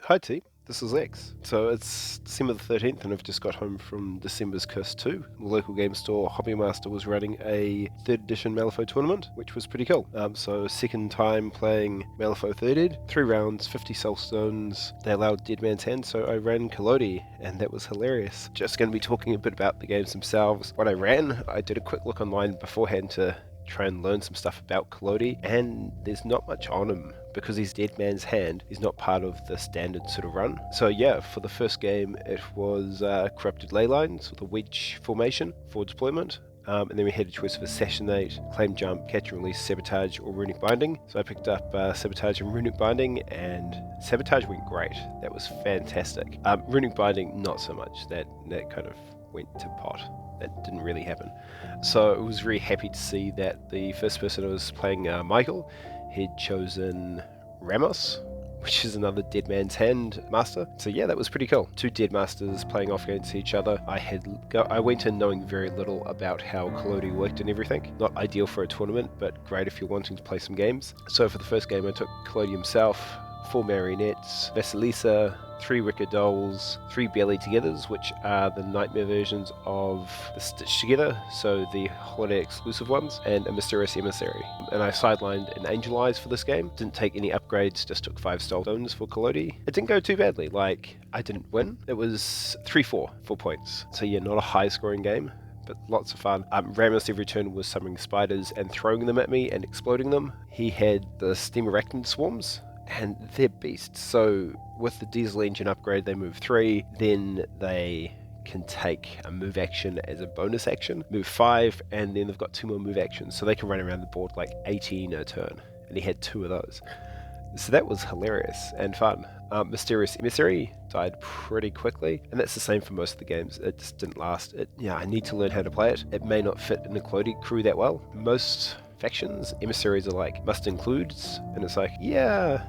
Hi team, this is X. So it's December the 13th and I've just got home from December's Curse 2. The local game store HOBBYMASTER was running a 3rd edition Malifaux tournament, which was pretty cool. So second time playing Malifaux 3rd ed, 3 rounds, 50 soul stones. They allowed Dead Man's Hand, so I ran Collodi and that was hilarious. Just going to be talking a bit about the games themselves. What I ran, I did a quick look online beforehand to try and learn some stuff about Collodi, and there's not much on him because he's Dead Man's Hand. He's not part of the standard sort of run. So yeah, for the first game it was Corrupted Ley Lines with a wedge formation for deployment. And then we had a choice of Assassinate, Claim Jump, Catch and Release, Sabotage, or Runic Binding. So I picked up Sabotage and Runic Binding, and Sabotage went great. That was fantastic. Runic Binding, not so much. That kind of went to pot. That didn't really happen. So I was very happy to see that the first person I was playing, Michael, he'd chosen Ramos, which is another Dead Man's Hand master. So yeah, that was pretty cool. 2 Dead Masters playing off against each other. I went in knowing very little about how Collodi worked and everything. Not ideal for a tournament, but great if you're wanting to play some games. So for the first game I took Collodi himself, 4 Marionettes, Vasilisa, 3 Wicked Dolls, 3 Barely Togethers, which are the nightmare versions of the Stitch Together, so the holiday exclusive ones, and a Mysterious Emissary. And I sidelined an Angel Eyes for this game. Didn't take any upgrades, just took 5 soul stones for Collodi. It didn't go too badly, like, I didn't win. It was 3-4, 4 points. So yeah, not a high scoring game, but lots of fun. Ramos every turn was summoning spiders and throwing them at me and exploding them. He had the Steam Arachnid Swarms, and they're beasts. So with the diesel engine upgrade they move 3, then they can take a move action as a bonus action, move 5, and then they've got 2 more move actions, so they can run around the board like 18 a turn, and he had 2 of those. So that was hilarious and fun. Mysterious Emissary died pretty quickly, and that's the same for most of the games. It just didn't last. I need to learn how to play it. It may not fit in a Collodi crew that well. Most factions, emissaries are like must includes, and it's like, yeah,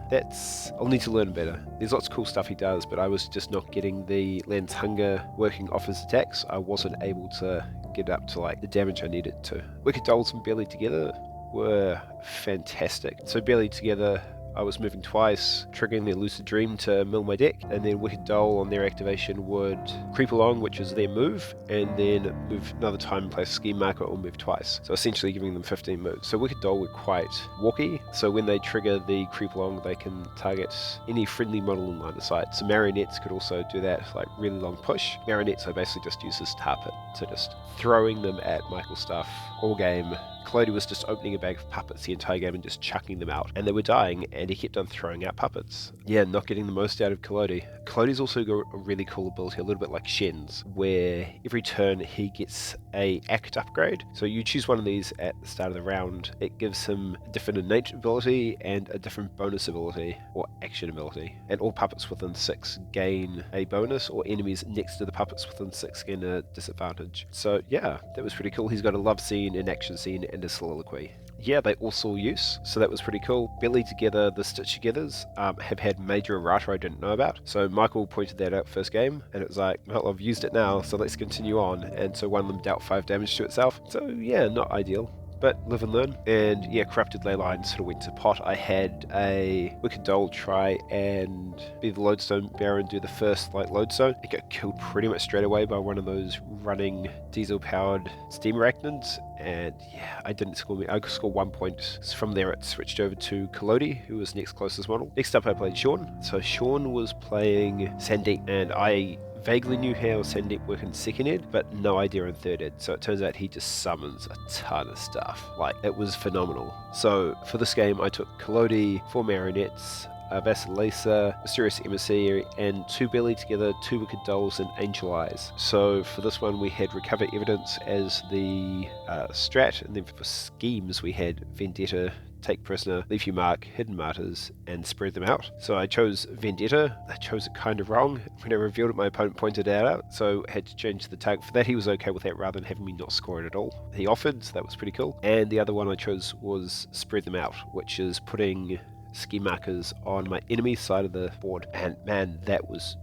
I'll need to learn better. There's lots of cool stuff he does, but I was just not getting the Land's Hunger working off his attacks. I wasn't able to get up to like the damage I needed to. Wicked Dolls and Barely Together were fantastic. So Barely Together, I was moving twice, triggering the Lucid Dream to mill my deck, and then Wicked Doll on their activation would creep along, which is their move, and then move another time and place a scheme marker or move twice. So essentially giving them 15 moves. So Wicked Doll were quite walky, so when they trigger the creep along, they can target any friendly model in line of sight. So Marionettes could also do that, like really long push. Marionettes I basically just use as tar pit, so just throwing them at Michael's stuff all game. Collodi was just opening a bag of puppets the entire game and just chucking them out, and they were dying, and he kept on throwing out puppets. Yeah, not getting the most out of Collodi. Collodi's also got a really cool ability, a little bit like Shen's, where every turn he gets a act upgrade. So you choose one of these at the start of the round. It gives him a different innate ability and a different bonus ability, or action ability. And all puppets within 6 gain a bonus, or enemies next to the puppets within 6 gain a disadvantage. So yeah, that was pretty cool. He's got a love scene, an action scene, and a soliloquy. Yeah, they all saw use, so that was pretty cool. Barely Together, the Stitch Togethers, have had major errata I didn't know about. So Michael pointed that out first game, and it was like, well, I've used it now, so let's continue on. And so one of them dealt 5 damage to itself. So yeah, not ideal, but live and learn. And yeah, Corrupted Ley Lines sort of went to pot. I had a Wicked Doll try and be the Lodestone Bearer and do the first lodestone. It got killed pretty much straight away by one of those running diesel powered Steam Arachnids, and yeah, I didn't score me. I scored 1 point. From there it switched over to Collodi, who was next closest model. Next up I played Sean. So Sean was playing Sandeep, and I vaguely knew how Sandeep worked in second ed, but no idea in third ed. So it turns out he just summons a ton of stuff. Like, it was phenomenal. So for this game I took Collodi, 4 Marionettes, Vasilisa, Mysterious Emissary, and 2 Barely Together, 2 Wicked Dolls, and Angel Eyes. So for this one we had Recover Evidence as the strat, and then for schemes we had Vendetta, Take Prisoner, Leave Your Mark, Hidden Martyrs, and Spread Them Out. So I chose Vendetta. I chose it kind of wrong. When I revealed it, my opponent pointed it out, so I had to change the target for that. He was okay with that rather than having me not score it at all. He offered, so that was pretty cool. And the other one I chose was Spread Them Out, which is putting ski markers on my enemy side of the board, and man, that's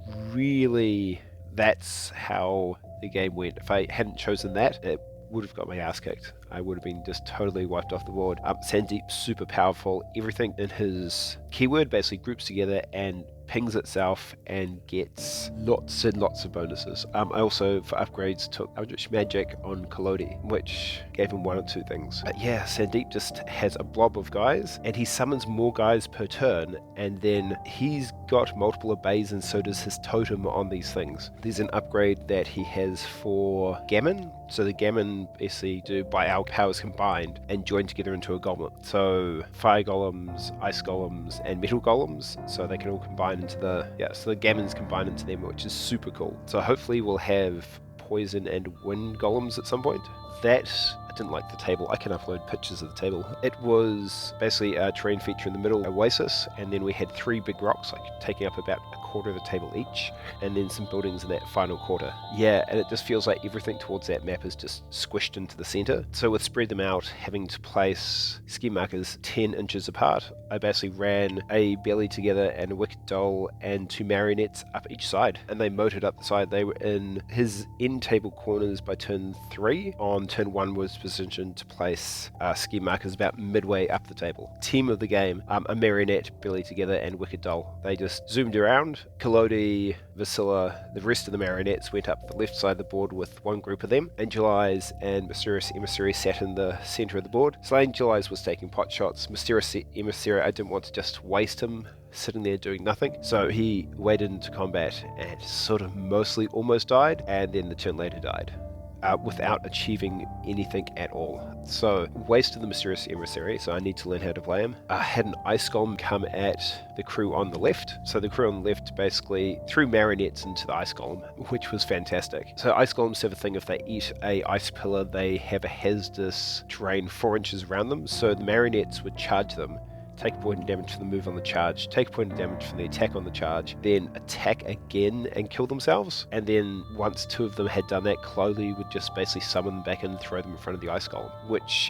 how the game went. If I hadn't chosen that, it would have got my ass kicked. I would have been just totally wiped off the board. Sandeep, super powerful. Everything in his keyword basically groups together and pings itself and gets lots and lots of bonuses. I also, for upgrades, took Eldritch Magic on Collodi, which gave him 1 or 2 things. But yeah, Sandeep just has a blob of guys, and he summons more guys per turn, and then he's got multiple obeys, and so does his totem on these things. There's an upgrade that he has for Gammon. So the Gammon basically do by our powers combined and join together into a goblet. So fire golems, ice golems, and metal golems. So they can all combine into so the Gammons combine into them, which is super cool. So hopefully we'll have poison and wind golems at some point. I didn't like the table. I can upload pictures of the table. It was basically a terrain feature in the middle, oasis, and then we had 3 big rocks, like taking up about a quarter of the table each, and then some buildings in that final quarter. Yeah, and it just feels like everything towards that map is just squished into the center. So with spread them out, having to place ski markers 10 inches apart, I basically ran a belly together and a wicked doll and 2 marionettes up each side, and they motored up the side. They were in his end table corners by turn 3. On turn 1 was positioned to place ski markers about midway up the table. Team of the game, a marionette, belly together, and wicked doll. They just zoomed around. Collodi, Vasilla, the rest of the marionettes went up the left side of the board with one group of them. Angel Eyes and Mysterious Emissary sat in the center of the board. So Angel Eyes was taking pot shots. Mysterious Emissary, I didn't want to just waste him sitting there doing nothing, so he waded into combat and sort of mostly almost died, and then the turn later died. Without achieving anything at all. So, wasted the Mysterious Emissary, so I need to learn how to play him. I had an Ice Golem come at the crew on the left. So the crew on the left basically threw marionettes into the Ice Golem, which was fantastic. So Ice Golems have a thing, if they eat a ice pillar, they have a hazardous terrain 4 inches around them, so the marionettes would charge them, take a point of damage for the move on the charge, take a point of damage for the attack on the charge, then attack again and kill themselves. And then once 2 of them had done that, Collodi would just basically summon them back in and throw them in front of the Ice Golem.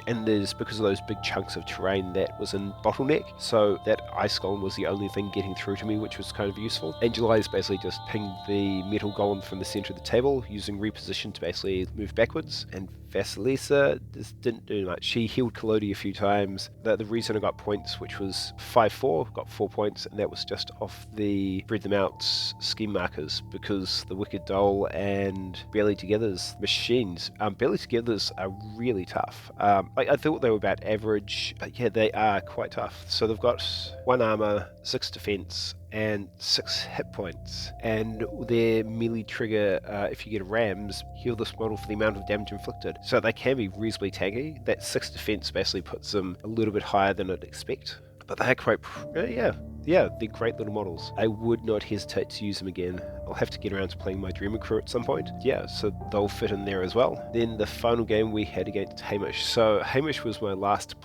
And there's, because of those big chunks of terrain, that was in bottleneck, so that Ice Golem was the only thing getting through to me, which was kind of useful. Angel Eyes basically just pinged the metal golem from the center of the table, using reposition to basically move backwards, and Vasilisa just didn't do much. She healed Collodi a few times. The reason I got points, which was 5-4, got 4 points, and that was just off the spread them out scheme markers, because the Wicked Doll and Barely Together's machines, Barely Together's are really tough. I thought they were about average, but yeah, they are quite tough. So they've got 1 armor, 6 defense, and 6 hit points, and their melee trigger, if you get a Rams, heal this model for the amount of damage inflicted. So they can be reasonably tanky. That 6 defense basically puts them a little bit higher than I'd expect, but they're quite, they're great little models. I would not hesitate to use them again. I'll have to get around to playing my Dreamer crew at some point. Yeah, so they'll fit in there as well. Then the final game we had against Hamish. So Hamish was my last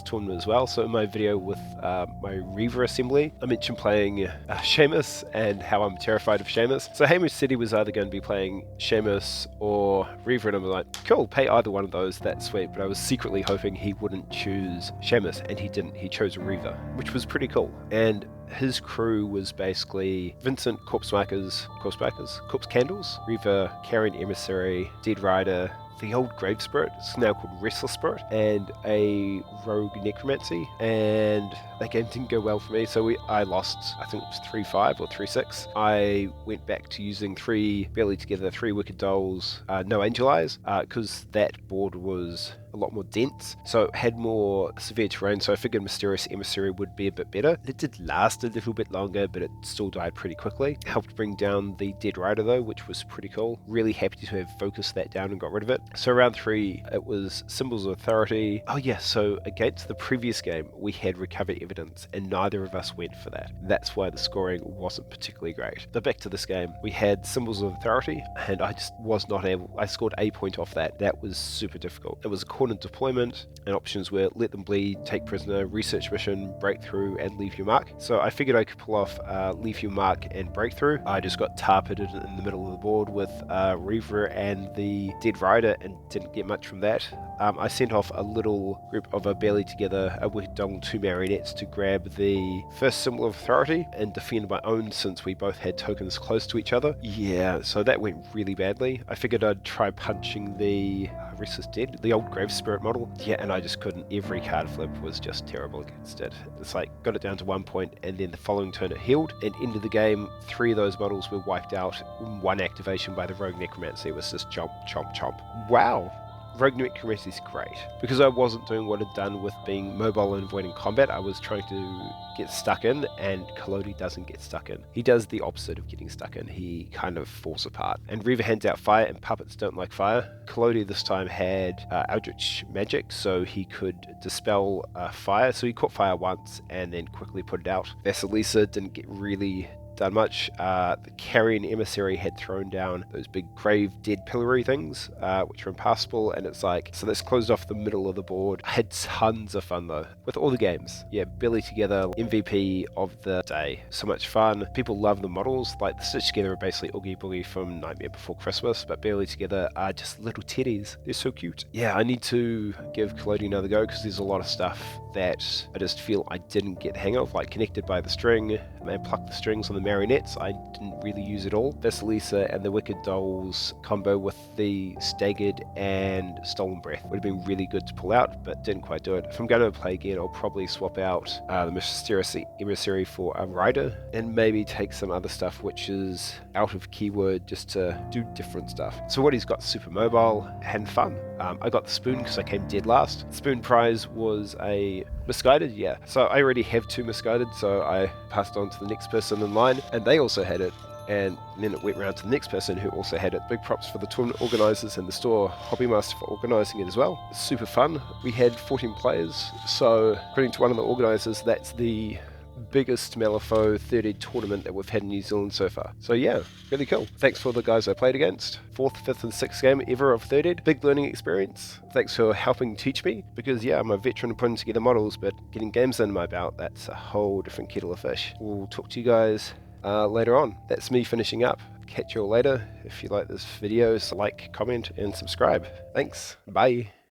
tournament as well. So in my video with my Reaver assembly, I mentioned playing Seamus and how I'm terrified of Seamus. So Hamish said he was either going to be playing Seamus or Reaver, and I'm like, cool, pay either one of those, that's sweet. But I was secretly hoping he wouldn't choose Seamus, and he didn't. He chose a Reaver, which was pretty cool. And his crew was basically Vincent, Corpse Candles, Reaver, Carrion Emissary, Dead Rider, the old Grave Spirit, it's now called Restless Spirit, and a Rogue Necromancy, and that game didn't go well for me, so I lost, I think it was 3-5 or 3-6. I went back to using 3 Barely Together, 3 Wicked Dolls, no Angel Eyes, because that board was a lot more dense, so it had more severe terrain, so I figured Mysterious Emissary would be a bit better. It did last a little bit longer, but it still died pretty quickly. It helped bring down the Dead Rider though, which was pretty cool. Really happy to have focused that down and got rid of it. So round 3, it was Symbols of Authority. Oh yeah, so against the previous game, we had Recovered Evidence, and neither of us went for that. That's why the scoring wasn't particularly great. But back to this game, we had Symbols of Authority, and I just was not able, I scored a point off that. That was super difficult. It was a corner deployment, and options were Let Them Bleed, Take Prisoner, Research Mission, Breakthrough, and Leave Your Mark. So I figured I could pull off Leave Your Mark and Breakthrough. I just got tar-pitted in the middle of the board with Reaver and the Dead Rider, and didn't get much from that. I sent off a little group of a barely together, a wicked doll and 2 marionettes to grab the first symbol of authority and defend my own since we both had tokens close to each other. Yeah, so that went really badly. I figured I'd try punching the Restless Dead, the old Grave Spirit model. Yeah, and I just couldn't. Every card flip was just terrible against it. It's like, got it down to 1 point, and then the following turn it healed, and into the game, 3 of those models were wiped out in 1 activation by the Rogue Necromancer. It was just chomp, chomp, chomp. Wow. Rogue Necromancer is great. Because I wasn't doing what I'd done with being mobile and avoiding combat, I was trying to get stuck in, and Collodi doesn't get stuck in. He does the opposite of getting stuck in. He kind of falls apart. And Reaver hands out fire, and puppets don't like fire. Collodi this time had Eldritch Magic, so he could dispel fire. So he caught fire once, and then quickly put it out. Vasilisa didn't get really done much. The Carrion Emissary had thrown down those big grave dead pillory things, which were impassable, and it's like, so this closed off the middle of the board. I had tons of fun though, with all the games. Yeah, Barely Together, MVP of the day. So much fun. People love the models, like the Stitch Together are basically Oogie Boogie from Nightmare Before Christmas, but Barely Together are just little teddies. They're so cute. Yeah, I need to give Collodi another go, because there's a lot of stuff that I just feel I didn't get the hang of, like Connected by the String, and Pluck the Strings on the marionettes. I didn't really use it all. Vasilisa and the Wicked Dolls combo with the Staggered and Stolen Breath would have been really good to pull out, but didn't quite do it. If I'm going to play again, I'll probably swap out the Mysterious Emissary for a Rider, and maybe take some other stuff which is out of keyword just to do different stuff. So what he's got, super mobile and fun. I got the spoon because I came dead last. Spoon prize was a misguided, yeah. So I already have 2 misguided, so I passed on to the next person in line, and they also had it. And then it went around to the next person who also had it. Big props for the tournament organisers and the store HOBBYMASTER for organising it as well. Super fun. We had 14 players, so according to one of the organisers, that's the biggest Malifaux 30 tournament that we've had in New Zealand so far. So yeah, really cool. Thanks for the guys I played against. 4th, 5th and 6th game ever of 30. Big learning experience. Thanks for helping teach me, because yeah, I'm a veteran of putting together models, but getting games under my belt, that's a whole different kettle of fish. We'll talk to you guys later on. That's me finishing up. Catch you all later. If you like this video, like, comment and subscribe. Thanks. Bye.